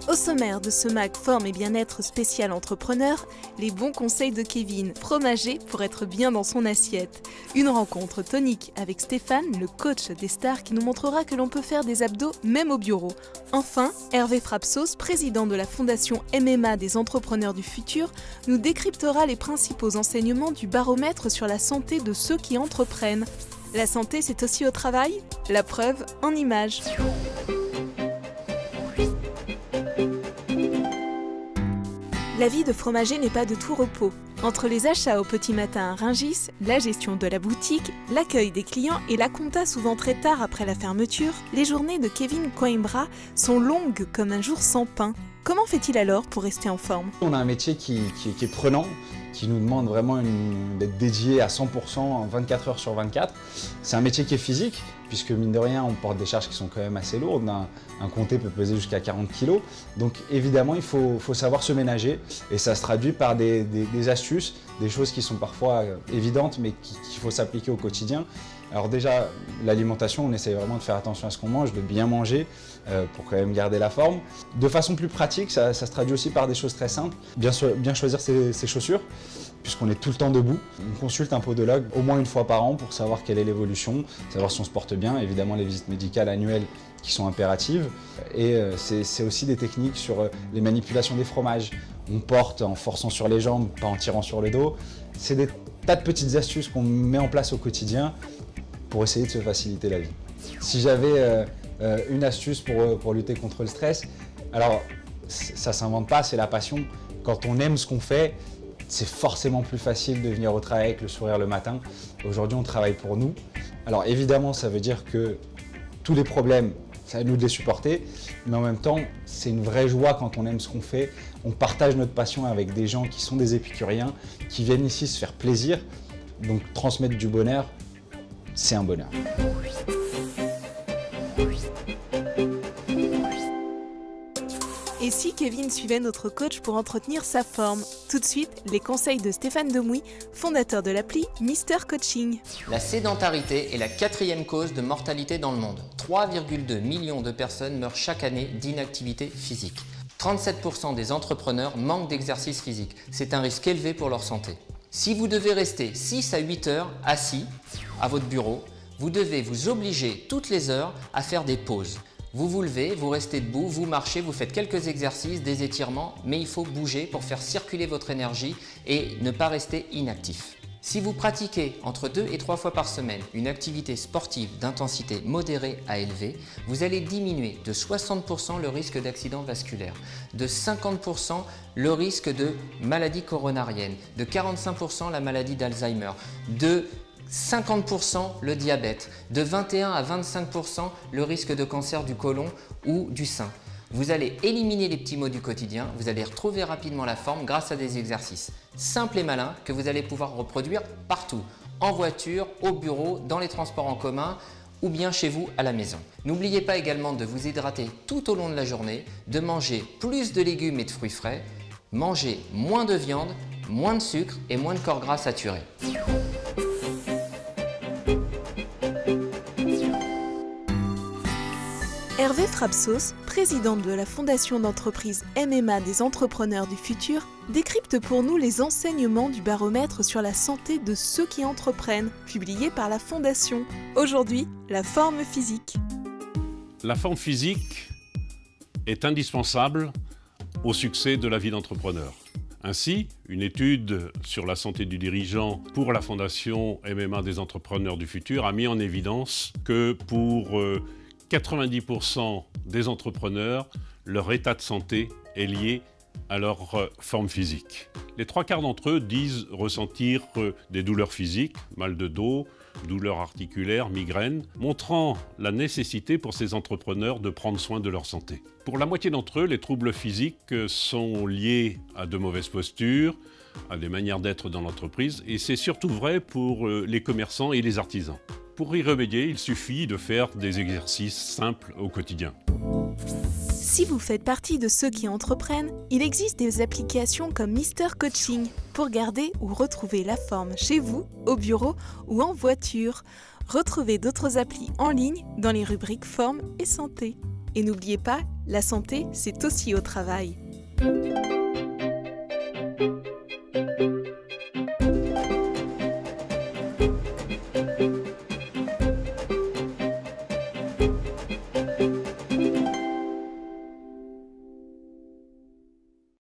Au sommaire de ce MAG Forme et Bien-être spécial entrepreneur, les bons conseils de Kevin, fromager pour être bien dans son assiette. Une rencontre tonique avec Stéphane, le coach des stars qui nous montrera que l'on peut faire des abdos même au bureau. Enfin, Hervé Frapsos, président de la fondation MMA des entrepreneurs du futur, nous décryptera les principaux enseignements du baromètre sur la santé de ceux qui entreprennent. La santé, c'est aussi au travail ? La preuve en images. La vie de fromager n'est pas de tout repos. Entre les achats au petit matin à Rungis, la gestion de la boutique, l'accueil des clients et la compta souvent très tard après la fermeture, les journées de Kevin Coimbra sont longues comme un jour sans pain. Comment fait-il alors pour rester en forme ? On a un métier qui est prenant, qui nous demande vraiment d'être dédié à 100% 24 heures sur 24. C'est un métier qui est physique, puisque mine de rien, on porte des charges qui sont quand même assez lourdes. Un comté peut peser jusqu'à 40 kg. Donc évidemment, il faut savoir se ménager. Et ça se traduit par des astuces, des choses qui sont parfois évidentes, mais qu'il faut s'appliquer au quotidien. Alors déjà, l'alimentation, on essaie vraiment de faire attention à ce qu'on mange, de bien manger pour quand même garder la forme. De façon plus pratique, ça se traduit aussi par des choses très simples. Bien choisir ses chaussures, puisqu'on est tout le temps debout. On consulte un podologue au moins une fois par an pour savoir quelle est l'évolution, savoir si on se porte bien. Évidemment, les visites médicales annuelles qui sont impératives. Et c'est aussi des techniques sur les manipulations des fromages. On porte en forçant sur les jambes, pas en tirant sur le dos. C'est des tas de petites astuces qu'on met en place au quotidien pour essayer de se faciliter la vie. Si j'avais une astuce pour lutter contre le stress, alors ça ne s'invente pas, c'est la passion. Quand on aime ce qu'on fait, c'est forcément plus facile de venir au travail avec le sourire le matin. Aujourd'hui, on travaille pour nous. Alors évidemment, ça veut dire que tous les problèmes, c'est à nous de les supporter, mais en même temps, c'est une vraie joie quand on aime ce qu'on fait. On partage notre passion avec des gens qui sont des épicuriens, qui viennent ici se faire plaisir. Donc transmettre du bonheur, c'est un bonheur. Et si Kevin suivait notre coach pour entretenir sa forme ? Tout de suite, les conseils de Stéphane Demouy, fondateur de l'appli Mister Coaching. La sédentarité est la 4e cause de mortalité dans le monde. 3,2 millions de personnes meurent chaque année d'inactivité physique. 37% des entrepreneurs manquent d'exercice physique. C'est un risque élevé pour leur santé. Si vous devez rester 6 à 8 heures assis à votre bureau, vous devez vous obliger toutes les heures à faire des pauses. Vous vous levez, vous restez debout, vous marchez, vous faites quelques exercices, des étirements, mais il faut bouger pour faire circuler votre énergie et ne pas rester inactif. Si vous pratiquez entre 2 et 3 fois par semaine une activité sportive d'intensité modérée à élevée, vous allez diminuer de 60% le risque d'accident vasculaire, de 50% le risque de maladie coronarienne, de 45% la maladie d'Alzheimer, de 50% le diabète, de 21 à 25% le risque de cancer du côlon ou du sein. Vous allez éliminer les petits maux du quotidien, vous allez retrouver rapidement la forme grâce à des exercices simples et malins que vous allez pouvoir reproduire partout, en voiture, au bureau, dans les transports en commun ou bien chez vous à la maison. N'oubliez pas également de vous hydrater tout au long de la journée, de manger plus de légumes et de fruits frais, manger moins de viande, moins de sucre et moins de corps gras saturés. Hervé Frapsos, président de la fondation d'entreprise MMA des entrepreneurs du futur, décrypte pour nous les enseignements du baromètre sur la santé de ceux qui entreprennent, publié par la fondation. Aujourd'hui, la forme physique. La forme physique est indispensable au succès de la vie d'entrepreneur. Ainsi, une étude sur la santé du dirigeant pour la fondation MMA des entrepreneurs du futur a mis en évidence que pour 90% des entrepreneurs, leur état de santé est lié à leur forme physique. Les 3/4 d'entre eux disent ressentir des douleurs physiques, mal de dos, douleurs articulaires, migraines, montrant la nécessité pour ces entrepreneurs de prendre soin de leur santé. Pour la moitié d'entre eux, les troubles physiques sont liés à de mauvaises postures, à des manières d'être dans l'entreprise, et c'est surtout vrai pour les commerçants et les artisans. Pour y remédier, il suffit de faire des exercices simples au quotidien. Si vous faites partie de ceux qui entreprennent, il existe des applications comme Mister Coaching pour garder ou retrouver la forme chez vous, au bureau ou en voiture. Retrouvez d'autres applis en ligne dans les rubriques forme et santé. Et n'oubliez pas, la santé, c'est aussi au travail.